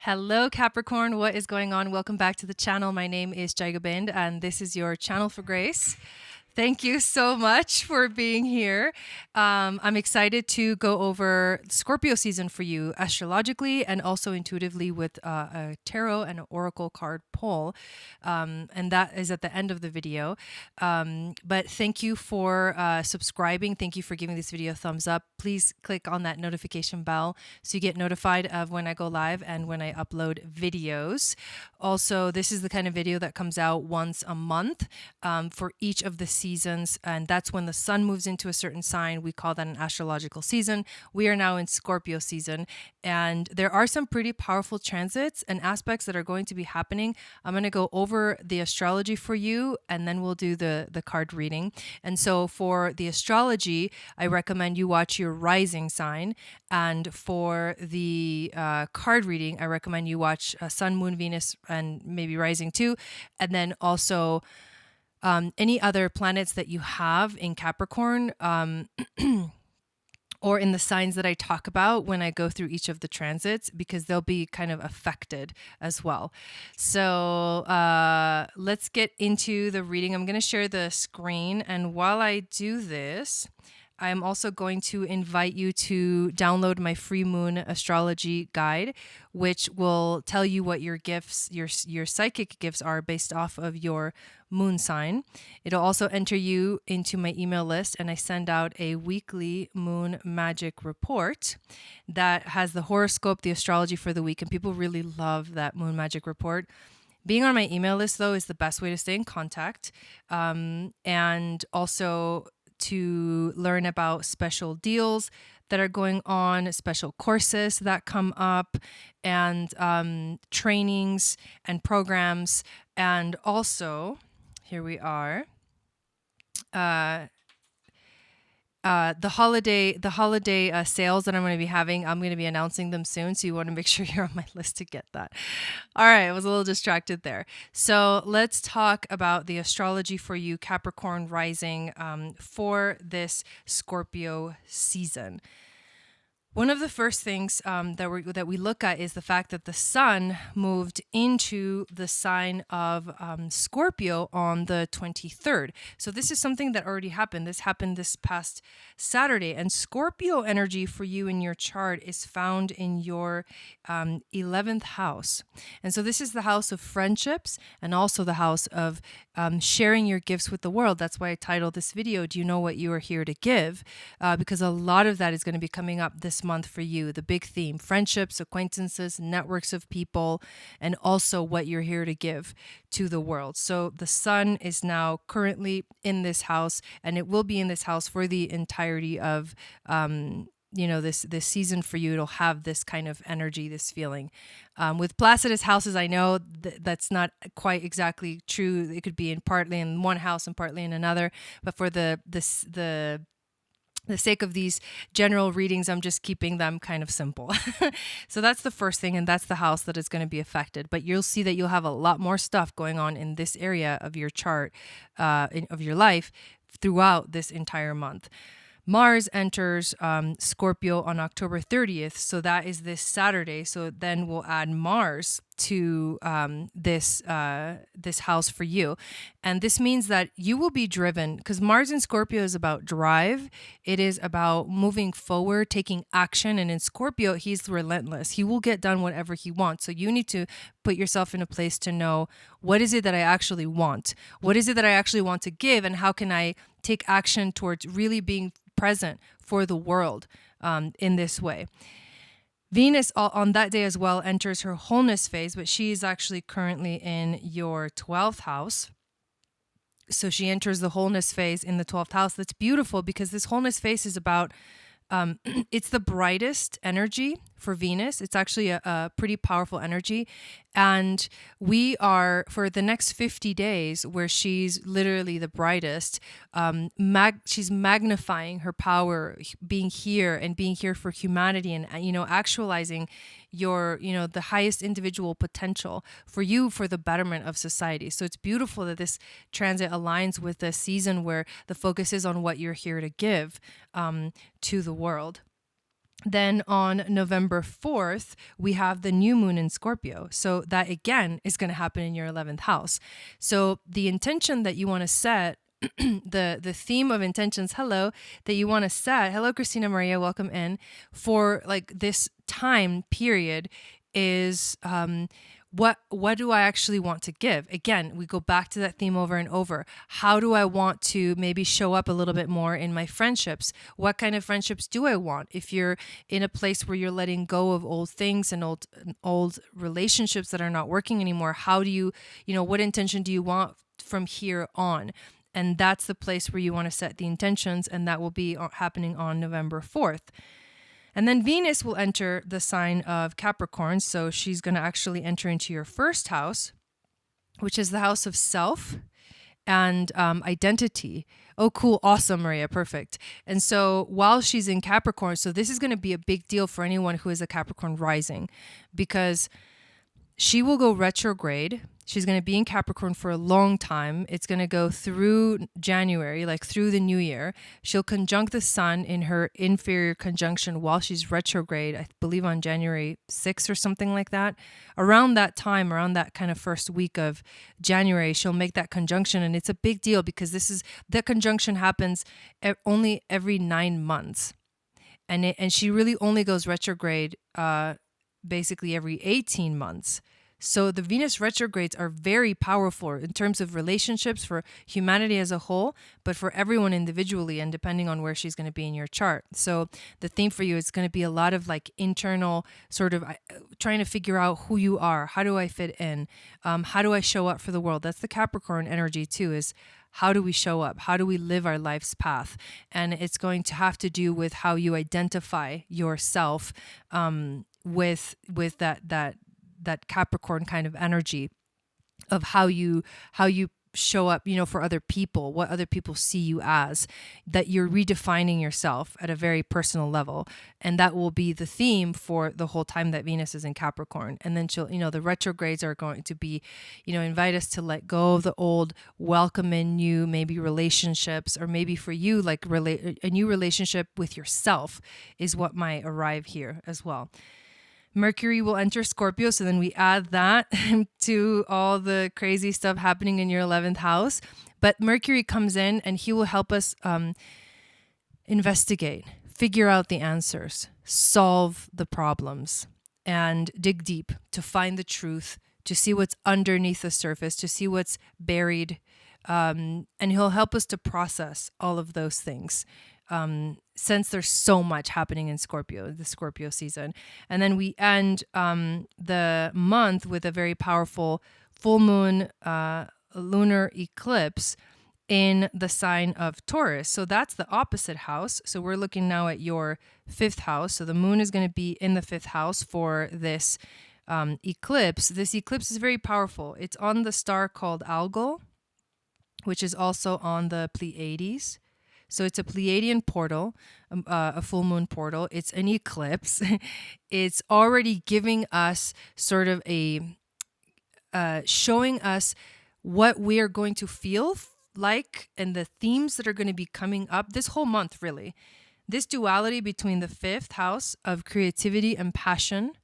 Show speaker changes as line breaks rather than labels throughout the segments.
Hello Capricorn, what is going on? Welcome back to the channel. My name is Gobind and this is your channel for grace. Thank you so much for being here. I'm excited to go over Scorpio season for you astrologically and also intuitively with a tarot and an oracle card pull. And that is at the end of the video. But thank you for subscribing. Thank you for giving this video a thumbs up. Please click on that notification bell so you get notified of when I go live and when I upload videos. Also, this is the kind of video that comes out once a month for each of the seasons, and that's when the sun moves into a certain sign. We call that an astrological season. We are now in Scorpio season, and there are some pretty powerful transits and aspects that are going to be happening. I'm going to go over the astrology for you, and then we'll do the card reading. And so for the astrology, I recommend you watch your rising sign, and for the card reading, I recommend you watch Sun, Moon, Venus, and maybe rising too, and then also any other planets that you have in Capricorn or in the signs that I talk about when I go through each of the transits, because they'll be kind of affected as well. So let's get into the reading. I'm going to share the screen. And while I do this, I'm also going to invite you to download my free moon astrology guide, which will tell you what your gifts, your psychic gifts are based off of your moon sign. It'll also enter you into my email list, and I send out a weekly moon magic report that has the horoscope, the astrology for the week, and people really love that moon magic report. Being on my email list, though, is the best way to stay in contact, and also to learn about special deals that are going on, special courses that come up, and trainings and programs. And also, here we are, the holiday sales that I'm going to be having. I'm going to be announcing them soon, so you want to make sure you're on my list to get that. All right, I was a little distracted there. So let's talk about the astrology for you, Capricorn rising, for this Scorpio season. One of the first things that we look at is the fact that the sun moved into the sign of Scorpio on the 23rd. So this is something that already happened. This happened this past Saturday. And Scorpio energy for you in your chart is found in your 11th house. And so this is the house of friendships and also the house of sharing your gifts with the world. That's why I titled this video, Do You Know What You Are Here to Give? Because a lot of that is going to be coming up this month for you. The big theme: friendships, acquaintances, networks of people, and also what you're here to give to the world. So the sun is now currently in this house, and it will be in this house for the entirety of this season for you. It'll have this kind of energy, this feeling. With Placidus houses, I know that's not quite exactly true. It could be partly in one house and partly in another, but for the sake of these general readings, I'm just keeping them kind of simple. So that's the first thing, and that's the house that is going to be affected. But you'll see that you'll have a lot more stuff going on in this area of your chart, of your life, throughout this entire month. Mars enters Scorpio on October 30th, so that is this Saturday. So then we'll add Mars to this house for you. And this means that you will be driven, because Mars in Scorpio is about drive. It is about moving forward, taking action. And in Scorpio, he's relentless. He will get done whatever he wants. So you need to put yourself in a place to know, what is it that I actually want? What is it that I actually want to give? And how can I take action towards really being present for the world in this way? Venus on that day as well enters her wholeness phase, but she is actually currently in your 12th house. So she enters the wholeness phase in the 12th house. That's beautiful, because this wholeness phase is about it's the brightest energy for Venus. It's actually a pretty powerful energy. And we are, for the next 50 days, where she's literally the brightest, she's magnifying her power, being here for humanity, and, actualizing your, the highest individual potential for you, for the betterment of society. So it's beautiful that this transit aligns with a season where the focus is on what you're here to give to the world. Then on November 4th, we have the new moon in Scorpio. So that again is going to happen in your 11th house. So the intention that you want to set, the theme of intentions, hello, that you want to set, hello Christina Maria, welcome in, for like this time period is what do I actually want to give? Again, we go back to that theme over and over. How do I want to maybe show up a little bit more in my friendships? What kind of friendships do I want? If you're in a place where you're letting go of old things and old relationships that are not working anymore, how do you what intention do you want from here on? And that's the place where you want to set the intentions, and that will be happening on November 4th. And then Venus will enter the sign of Capricorn. So she's going to actually enter into your first house, which is the house of self and identity. Oh, cool. Awesome, Maria. Perfect. And so while she's in Capricorn, so this is going to be a big deal for anyone who is a Capricorn rising, because she will go retrograde. She's going to be in Capricorn for a long time. It's going to go through January, like through the new year. She'll conjunct the sun in her inferior conjunction while she's retrograde, I believe on January 6th or something like that. Around that time, around that kind of first week of January, she'll make that conjunction. And it's a big deal because that conjunction happens only every 9 months. And she really only goes retrograde basically every 18 months. So the Venus retrogrades are very powerful in terms of relationships for humanity as a whole, but for everyone individually and depending on where she's going to be in your chart. So the theme for you is going to be a lot of like internal sort of trying to figure out who you are. How do I fit in? How do I show up for the world? That's the Capricorn energy too, is how do we show up? How do we live our life's path? And it's going to have to do with how you identify yourself with that Capricorn kind of energy of how you show up, for other people, what other people see you as, that you're redefining yourself at a very personal level. And that will be the theme for the whole time that Venus is in Capricorn. And then she'll, the retrogrades are going to be, invite us to let go of the old, welcome in new, maybe relationships, or maybe for you, like a new relationship with yourself is what might arrive here as well. Mercury will enter Scorpio, so then we add that to all the crazy stuff happening in your 11th house. But Mercury comes in and he will help us investigate, figure out the answers, solve the problems, and dig deep to find the truth, to see what's underneath the surface, to see what's buried. And he'll help us to process all of those things. Since there's so much happening in Scorpio, the Scorpio season. And then we end the month with a very powerful full moon lunar eclipse in the sign of Taurus. So that's the opposite house. So we're looking now at your 5th house. So the moon is going to be in the 5th house for this eclipse. This eclipse is very powerful. It's on the star called Algol, which is also on the Pleiades. So it's a Pleiadian portal, a full moon portal. It's an eclipse. It's already giving us sort of showing us what we are going to feel like and the themes that are going to be coming up this whole month, really. This duality between the 5th house of creativity and passion,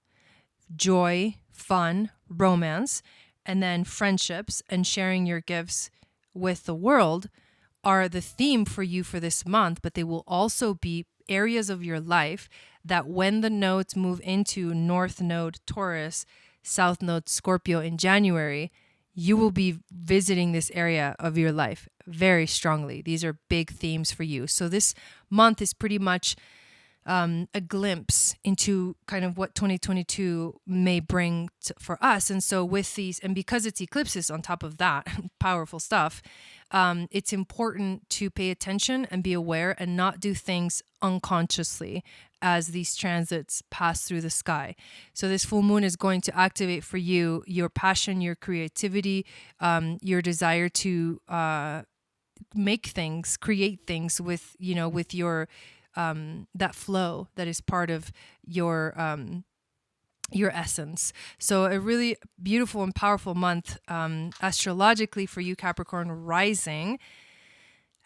joy, fun, romance, and then friendships and sharing your gifts with the world are the theme for you for this month, but they will also be areas of your life that when the nodes move into North Node Taurus, South Node Scorpio in January, you will be visiting this area of your life very strongly. These are big themes for you. So this month is pretty much a glimpse into kind of what 2022 may bring for us. And so with these, and because it's eclipses on top of that, powerful stuff, it's important to pay attention and be aware and not do things unconsciously as these transits pass through the sky. So this full moon is going to activate for you your passion, your creativity, your desire to make things, create things with your that flow that is part of your essence. So a really beautiful and powerful month astrologically for you, Capricorn rising.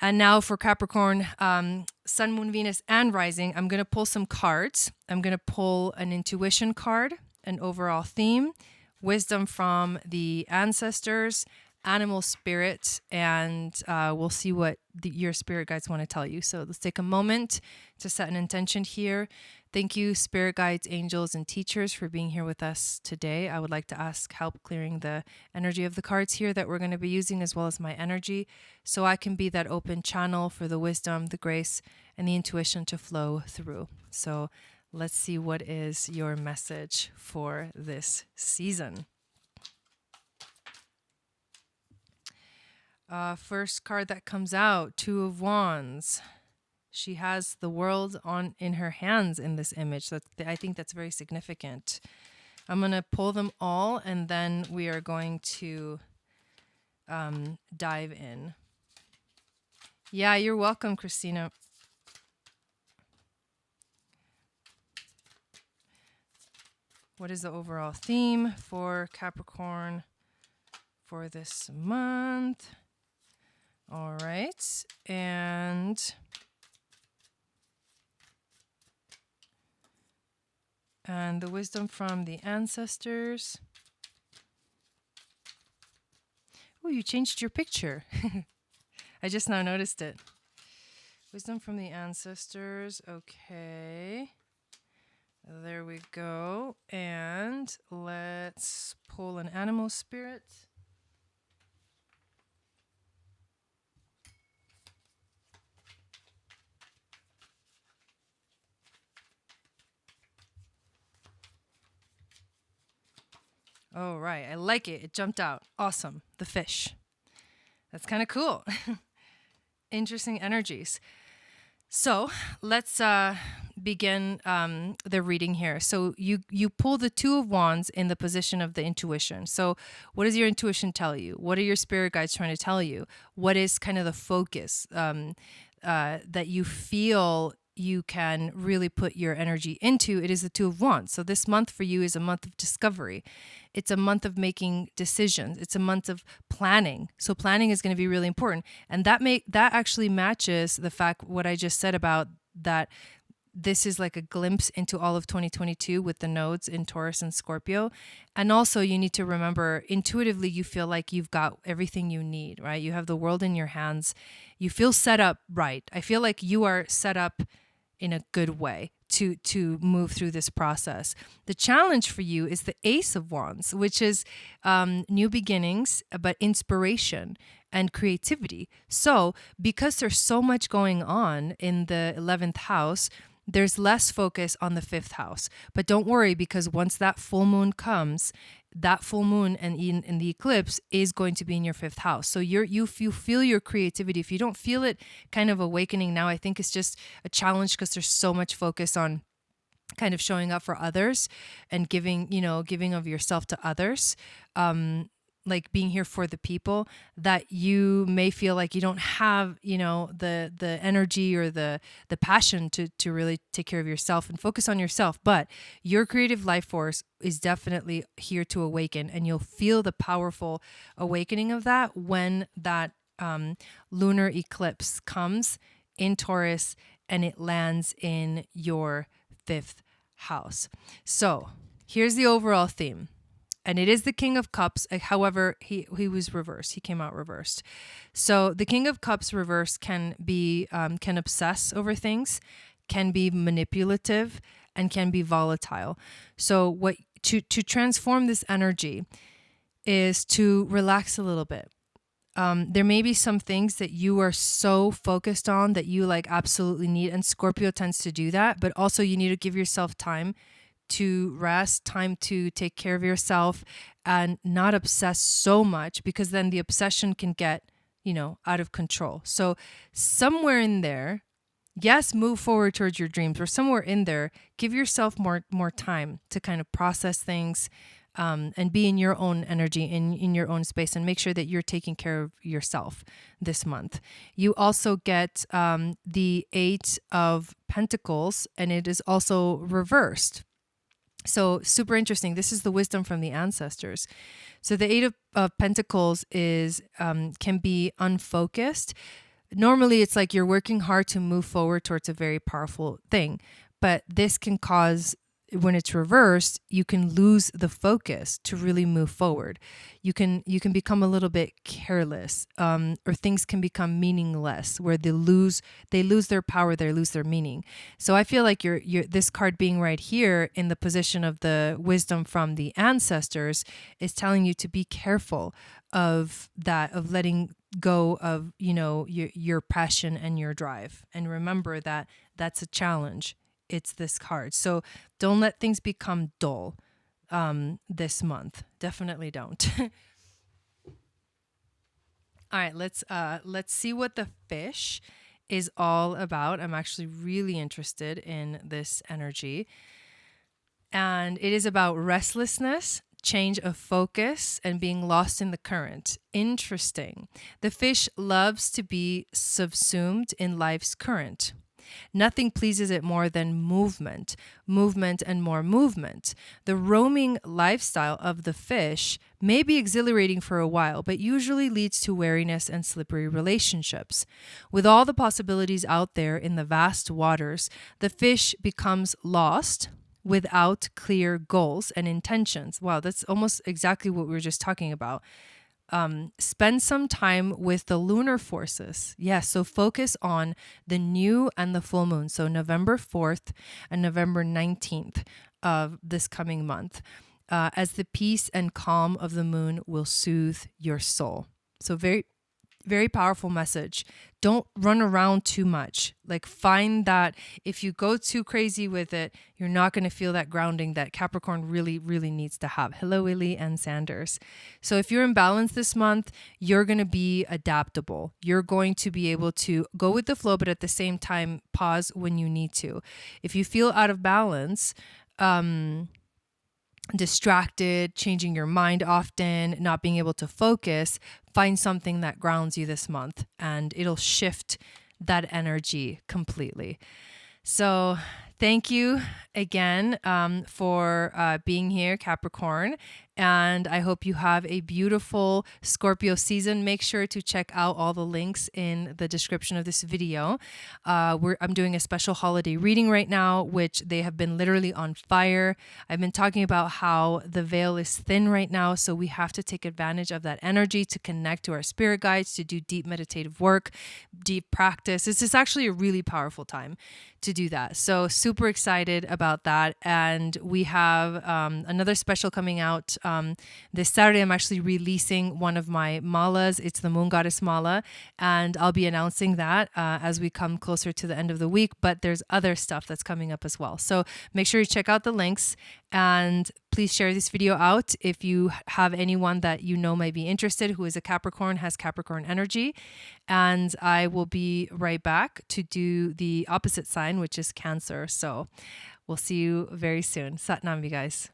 And now for Capricorn, Sun, Moon, Venus, and Rising, I'm going to pull some cards. I'm going to pull an intuition card, an overall theme, wisdom from the ancestors, animal spirit, and we'll see what your spirit guides want to tell you. So let's take a moment to set an intention here. Thank you, spirit guides, angels, and teachers for being here with us today. I would like to ask help clearing the energy of the cards here that we're going to be using, as well as my energy, so I can be that open channel for the wisdom, the grace, and the intuition to flow through. So let's see what is your message for this season. First card that comes out, Two of Wands. She has the world in her hands in this image. So I think that's very significant. I'm going to pull them all, and then we are going to dive in. Yeah, you're welcome, Christina. What is the overall theme for Capricorn for this month? All right. And the wisdom from the ancestors. Oh, you changed your picture. I just now noticed it. Wisdom from the ancestors. Okay. There we go. And let's pull an animal spirit. Oh, right. I like it. It jumped out. Awesome. The fish. That's kind of cool. Interesting energies. So let's begin the reading here. So you pull the Two of Wands in the position of the intuition. So what does your intuition tell you? What are your spirit guides trying to tell you? What is kind of the focus that you feel you can really put your energy into? It is the Two of Wands. So this month for you is a month of discovery. It's a month of making decisions. It's a month of planning. So planning is going to be really important. And that actually matches the fact what I just said about that this is like a glimpse into all of 2022 with the nodes in Taurus and Scorpio. And also you need to remember, intuitively, you feel like you've got everything you need, right? You have the world in your hands. You feel set up right. I feel like you are set up in a good way to move through this process. The challenge for you is the Ace of Wands, which is new beginnings, but inspiration and creativity. So because there's so much going on in the 11th house, there's less focus on the 5th house. But don't worry, because once that full moon comes, that full moon and in the eclipse is going to be in your 5th house. So you feel your creativity. If you don't feel it kind of awakening now, I think it's just a challenge because there's so much focus on kind of showing up for others and giving of yourself to others. Like being here for the people, that you may feel like you don't have, the energy or the passion to really take care of yourself and focus on yourself. But your creative life force is definitely here to awaken, and you'll feel the powerful awakening of that when that lunar eclipse comes in Taurus and it lands in your 5th house. So here's the overall theme. And it is the King of Cups. However, he was reversed. He came out reversed. So the King of Cups reversed can obsess over things, can be manipulative, and can be volatile. So to transform this energy is to relax a little bit. There may be some things that you are so focused on that you absolutely need, and Scorpio tends to do that. But also you need to give yourself time to rest, time to take care of yourself and not obsess so much, because then the obsession can get, out of control. So somewhere in there, yes, move forward towards your dreams, or somewhere in there, give yourself more time to kind of process things and be in your own energy, in your own space, and make sure that you're taking care of yourself this month. You also get the Eight of Pentacles, and it is also reversed. So super interesting. This is the wisdom from the ancestors. So the Eight of Pentacles is can be unfocused, normally it's like you're working hard to move forward towards a very powerful thing, but this can cause, when it's reversed, you can lose the focus to really move forward. You can become a little bit careless, or things can become meaningless, where they lose their power, they lose their meaning. So I feel like you're this card being right here in the position of the wisdom from the ancestors is telling you to be careful of that, of letting go of, you know, your passion and your drive. And remember that that's a challenge. It's this card. So don't let things become dull this month. Definitely don't. All right, let's see what the fish is all about. I'm actually really interested in this energy. And it is about restlessness, change of focus, and being lost in the current. Interesting. The fish loves to be subsumed in life's current. Nothing pleases it more than movement, movement and more movement. The roaming lifestyle of the fish may be exhilarating for a while, but usually leads to wariness and slippery relationships. With all the possibilities out there in the vast waters, the fish becomes lost without clear goals and intentions. Wow, that's almost exactly what we were just talking about. Spend some time with the lunar forces. Yes, so focus on the new and the full moon. So November 4th and November 19th of this coming month, as the peace and calm of the moon will soothe your soul. So very, very powerful message. Don't run around too much. Like, find that if you go too crazy with it, you're not going to feel that grounding that Capricorn really, really needs to have. Hello, Willie and Sanders. So if you're in balance this month, you're going to be adaptable. You're going to be able to go with the flow, but at the same time, pause when you need to. If you feel out of balance, distracted, changing your mind often, not being able to focus, find something that grounds you this month and it'll shift that energy completely. So thank you again for being here, Capricorn. And I hope you have a beautiful Scorpio season. Make sure to check out all the links in the description of this video. I'm doing a special holiday reading right now, which they have been literally on fire. I've been talking about how the veil is thin right now, so we have to take advantage of that energy to connect to our spirit guides, to do deep meditative work, deep practice. It's actually a really powerful time to do that. So super excited about that. And we have another special coming out this Saturday. I'm actually releasing one of my malas. It's the Moon Goddess Mala, and I'll be announcing that as we come closer to the end of the week. But there's other stuff that's coming up as well. So make sure you check out the links, and please share this video out if you have anyone that you know might be interested who is a Capricorn, has Capricorn energy. And I will be right back to do the opposite sign, which is Cancer. So we'll see you very soon. Sat Nam, you guys.